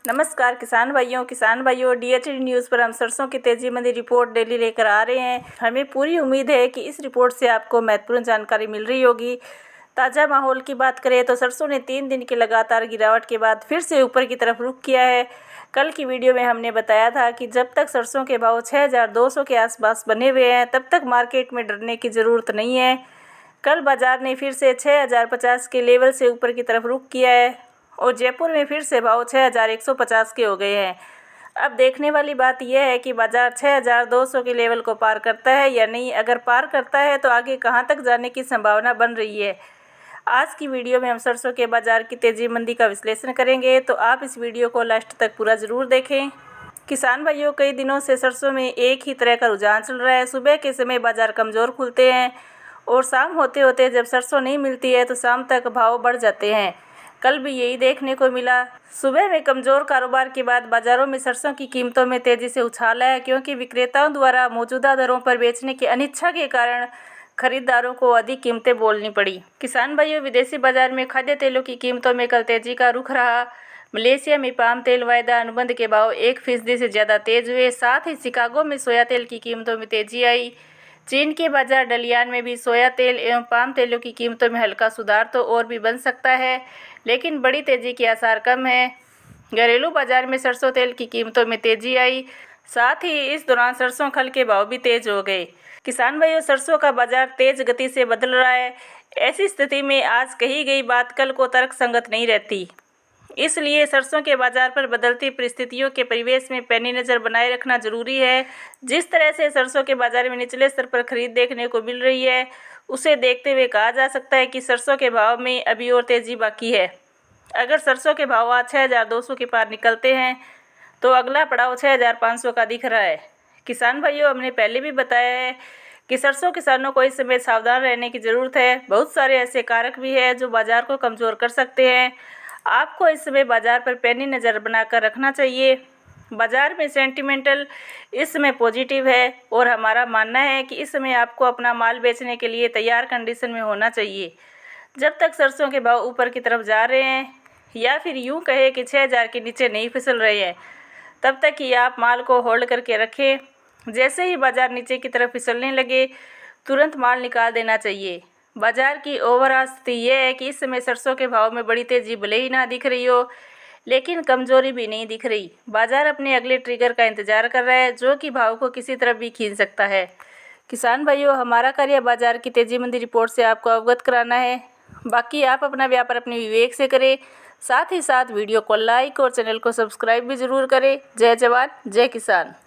नमस्कार किसान भाइयों डीएचडी न्यूज़ पर हम सरसों की तेजी मंदी रिपोर्ट डेली लेकर आ रहे हैं। हमें पूरी उम्मीद है कि इस रिपोर्ट से आपको महत्वपूर्ण जानकारी मिल रही होगी। ताज़ा माहौल की बात करें तो सरसों ने 3 दिन की लगातार गिरावट के बाद फिर से ऊपर की तरफ रुख किया है। कल की वीडियो में हमने बताया था कि जब तक सरसों के भाव 6200 के आसपास बने हुए हैं तब तक मार्केट में डरने की ज़रूरत नहीं है। कल बाजार ने फिर से 6050 के लेवल से ऊपर की तरफ रुख किया है और जयपुर में फिर से भाव 6150 के हो गए हैं। अब देखने वाली बात यह है कि बाजार 6200 के लेवल को पार करता है या नहीं। अगर पार करता है तो आगे कहां तक जाने की संभावना बन रही है। आज की वीडियो में हम सरसों के बाजार की तेजी मंदी का विश्लेषण करेंगे, तो आप इस वीडियो को लास्ट तक पूरा ज़रूर देखें। किसान भाइयों, कई दिनों से सरसों में एक ही तरह का रुझान चल रहा है। सुबह के समय बाजार कमज़ोर खुलते हैं और शाम होते होते जब सरसों नहीं मिलती है तो शाम तक भाव बढ़ जाते हैं। कल भी यही देखने को मिला। सुबह में कमज़ोर कारोबार के बाद बाज़ारों में सरसों की कीमतों में तेज़ी से उछाल है, क्योंकि विक्रेताओं द्वारा मौजूदा दरों पर बेचने की अनिच्छा के कारण खरीदारों को अधिक कीमतें बोलनी पड़ी। किसान भाइयों, विदेशी बाजार में खाद्य तेलों की कीमतों में कल तेज़ी का रुख रहा। मलेशिया में पाम तेल वायदा अनुबंध के भाव 1% से ज़्यादा तेज़ हुए। साथ ही शिकागो में सोया तेल की कीमतों में तेज़ी आई। चीन के बाजार डलियान में भी सोया तेल एवं पाम तेलों की कीमतों में हल्का सुधार तो और भी बन सकता है, लेकिन बड़ी तेज़ी के आसार कम है। घरेलू बाजार में सरसों तेल की कीमतों में तेज़ी आई। साथ ही इस दौरान सरसों खल के भाव भी तेज हो गए। किसान भाइयों, सरसों का बाजार तेज गति से बदल रहा है। ऐसी स्थिति में आज कही गई बात कल को तर्कसंगत नहीं रहती। इसलिए सरसों के बाजार पर बदलती परिस्थितियों के परिवेश में पैनी नज़र बनाए रखना जरूरी है। जिस तरह से सरसों के बाजार में निचले स्तर पर खरीद देखने को मिल रही है, उसे देखते हुए कहा जा सकता है कि सरसों के भाव में अभी और तेज़ी बाकी है। अगर सरसों के भाव आज 6200 के पार निकलते हैं तो अगला पड़ाव 6500 का दिख रहा है। किसान भाइयों, हमने पहले भी बताया है कि सरसों किसानों को इस समय सावधान रहने की ज़रूरत है। बहुत सारे ऐसे कारक भी हैं जो बाज़ार को कमज़ोर कर सकते हैं। आपको इस समय बाज़ार पर पैनी नज़र बनाकर रखना चाहिए। बाज़ार में सेंटिमेंटल इस समय पॉजिटिव है और हमारा मानना है कि इस समय आपको अपना माल बेचने के लिए तैयार कंडीशन में होना चाहिए। जब तक सरसों के भाव ऊपर की तरफ जा रहे हैं या फिर यूँ कहे कि 6000 के नीचे नहीं फिसल रहे हैं, तब तक ही आप माल को होल्ड करके रखें। जैसे ही बाज़ार नीचे की तरफ फिसलने लगे तुरंत माल निकाल देना चाहिए। बाज़ार की ओवरऑल स्थिति यह है कि इस समय सरसों के भाव में बड़ी तेज़ी भले ही ना दिख रही हो, लेकिन कमज़ोरी भी नहीं दिख रही। बाज़ार अपने अगले ट्रिगर का इंतज़ार कर रहा है, जो कि भाव को किसी तरफ भी खींच सकता है। किसान भाइयों, हमारा कार्य बाज़ार की तेजी मंदी रिपोर्ट से आपको अवगत कराना है। बाकी आप अपना व्यापार अपने विवेक से करें। साथ ही साथ वीडियो को लाइक और चैनल को सब्सक्राइब भी ज़रूर करें। जय जवान जय किसान।